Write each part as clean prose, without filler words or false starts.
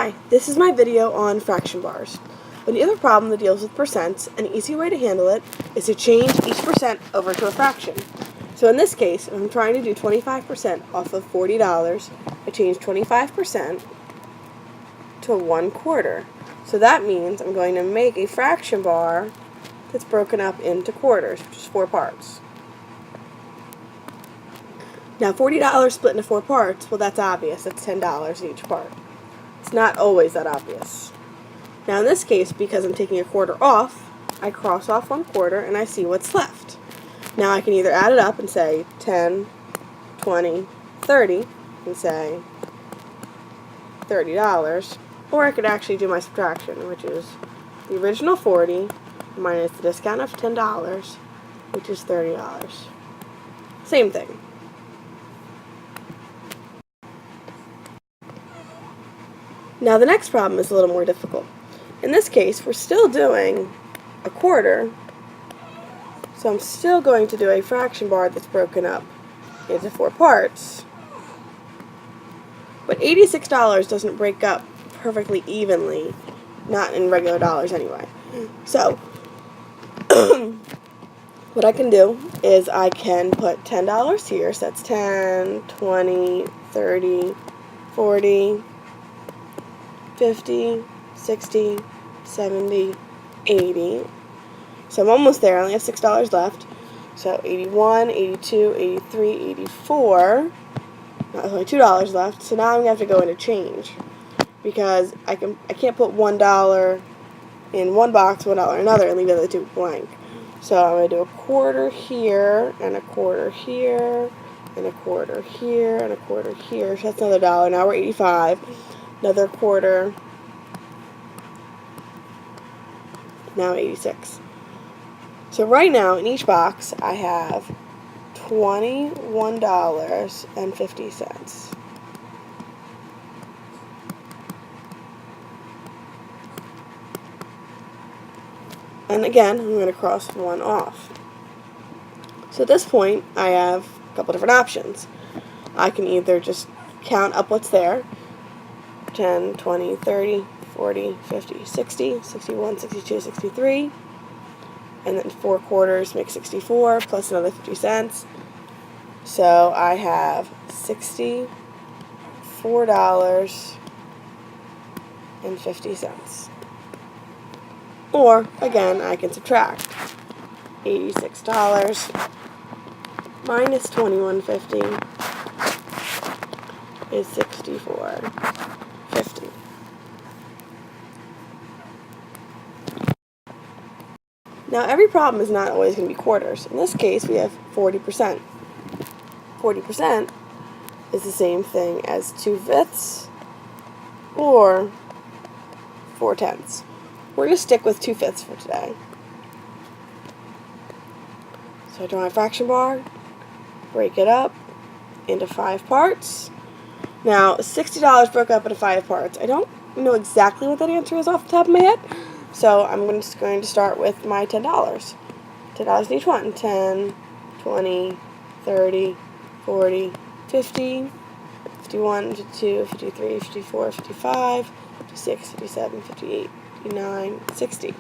Hi, this is my video on fraction bars. When you have a problem that deals with percents, an easy way to handle it is to change each percent over to a fraction. So in this case, if I'm trying to do 25% off of $40, I change 25% to 1/4. So that means I'm going to make a fraction bar that's broken up into quarters, which is 4 parts. Now $40 split into 4 parts, well, that's obvious. That's $10 each part. It's not always that obvious. Now in this case, because I'm taking a quarter off, I cross off 1/4 and I see what's left. Now I can either add it up and say 10, 20, 30 and say $30, or I could actually do my subtraction, which is the original 40 minus the discount of $10, which is $30. Same thing. Now the next problem is a little more difficult. In this case, we're still doing a quarter, so I'm still going to do a fraction bar that's broken up into 4 parts. But $86 doesn't break up perfectly evenly, not in regular dollars anyway. So what I can do is I can put $10 here, so that's 10, 20, 30, 40, 50, 60, 70, 80. So I'm almost there. I only have $6 left. So 81, 82, 83, 84. Now there's only $2 left. So now I'm going to have to go into change, because I can't put $1 in one box, $1 in another, and leave the other two blank. So I'm going to do a quarter here, and a quarter here, and a quarter here, and a quarter here. So that's another $1. Now we're 85. Another quarter, now 86. So right now in each box I have $21.50. And again, I'm going to cross one off. So at this point I have a couple different options. I can either just count up what's there, 10, 20, 30, 40, 50, 60, 61, 62, 63, and then 4 quarters make 64, plus another 50 cents. So I have $64.50. Or, again, I can subtract. $86 minus $21.50 is $64.50. Now every problem is not always going to be quarters. In this case we have 40%. 40% is the same thing as 2/5 or 4/10. We're going to stick with 2/5 for today. So I draw my fraction bar, break it up into 5 parts. Now, $60 broke up into 5 parts. I don't know exactly what that answer is off the top of my head, so I'm just going to start with my $10. $10 in each one. 10, 20, 30, 40, 50, 51, 52, 53, 54, 55, 56, 57, 58, 59, 60.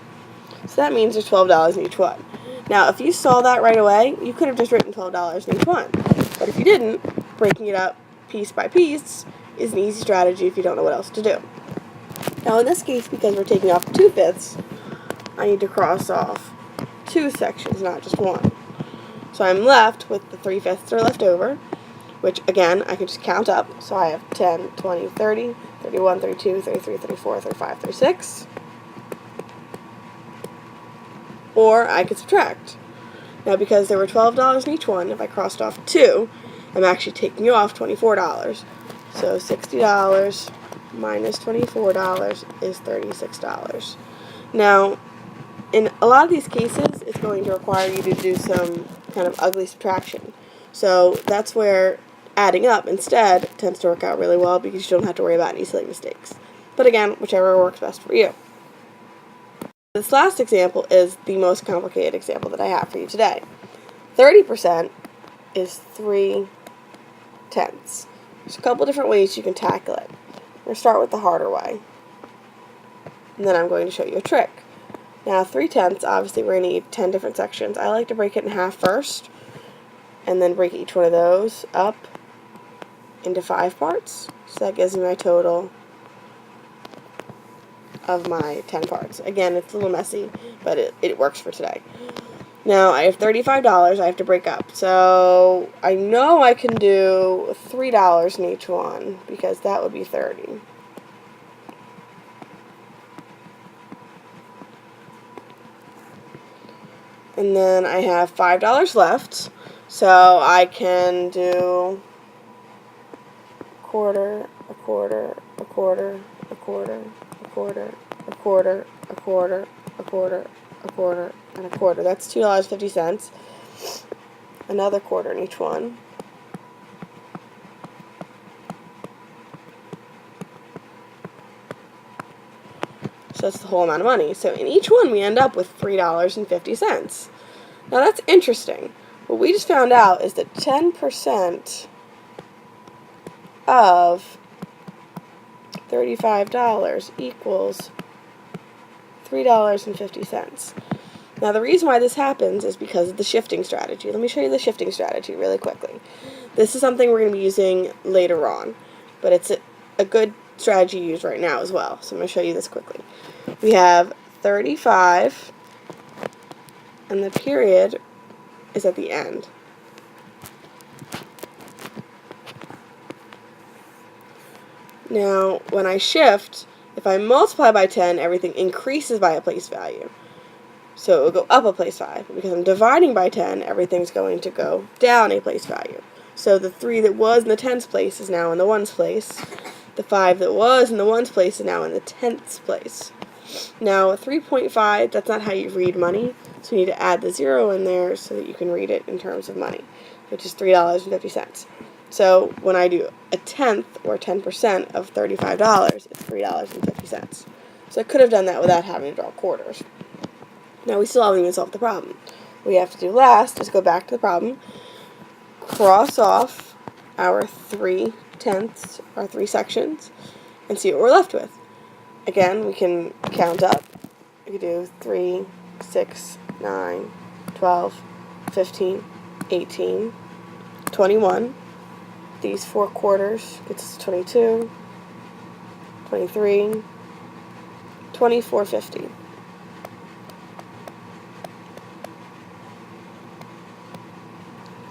So that means there's $12 in each one. Now, if you saw that right away, you could have just written $12 in each one. But if you didn't, breaking it up piece by piece is an easy strategy if you don't know what else to do. Now in this case, because we're taking off 2/5, I need to cross off 2 sections, not just one. So I'm left with the 3/5 that are left over, which again, I can just count up. So I have 10, 20, 30, 31, 32, 33, 34, 35, 36. Or I could subtract. Now because there were $12 in each one, if I crossed off 2, I'm actually taking off $24. So $60 minus $24 is $36. Now, in a lot of these cases, it's going to require you to do some kind of ugly subtraction. So that's where adding up instead tends to work out really well, because you don't have to worry about any silly mistakes. But again, whichever works best for you. This last example is the most complicated example that I have for you today. 30% is 3/10. There's a couple different ways you can tackle it. We'll start with the harder way. And then I'm going to show you a trick. Now 3/10, obviously we're going to need 10 different sections. I like to break it in half first, and then break each one of those up into 5 parts. So that gives me my total of my 10 parts. Again, it's a little messy, but it works for today. Now, I have $35 I have to break up. So, I know I can do $3 in each one, because that would be 30. And then I have $5 left, so I can do a quarter, a quarter, a quarter, a quarter, a quarter, a quarter, a quarter, a quarter, a quarter, and a quarter. That's $2.50. Another quarter in each one. So that's the whole amount of money. So in each one we end up with $3.50. Now that's interesting. What we just found out is that 10% of $35 equals $3.50. Now the reason why this happens is because of the shifting strategy. Let me show you the shifting strategy really quickly. This is something we're going to be using later on, but it's a good strategy to use right now as well. So I'm going to show you this quickly. We have 35, and the period is at the end. Now, when I shift, if I multiply by 10, everything increases by a place value. So it will go up a place value. Because I'm dividing by 10, everything's going to go down a place value. So the 3 that was in the tens place is now in the ones place. The 5 that was in the ones place is now in the tenths place. Now, 3.5, that's not how you read money. So you need to add the 0 in there so that you can read it in terms of money, which is $3.50. So when I do a tenth or 10% of $35, it's $3.50. So I could have done that without having to draw quarters. Now we still haven't even solved the problem. What we have to do last is go back to the problem, cross off our 3/10, our 3 sections, and see what we're left with. Again, we can count up. We can do 3, 6, 9, 12, 15, 18, 21. These 4 quarters gets us 22, 23, 24.50.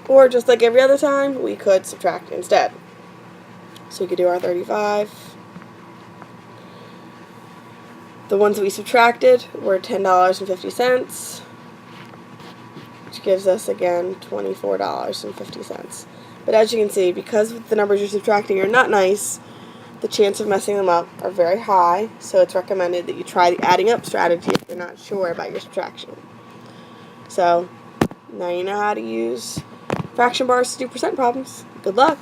Or just like every other time, we could subtract instead. So we could do our 35. The ones that we subtracted were $10.50, which gives us, again, $24.50. But as you can see, because the numbers you're subtracting are not nice, the chance of messing them up are very high, so it's recommended that you try the adding up strategy if you're not sure about your subtraction. So, now you know how to use fraction bars to do percent problems. Good luck!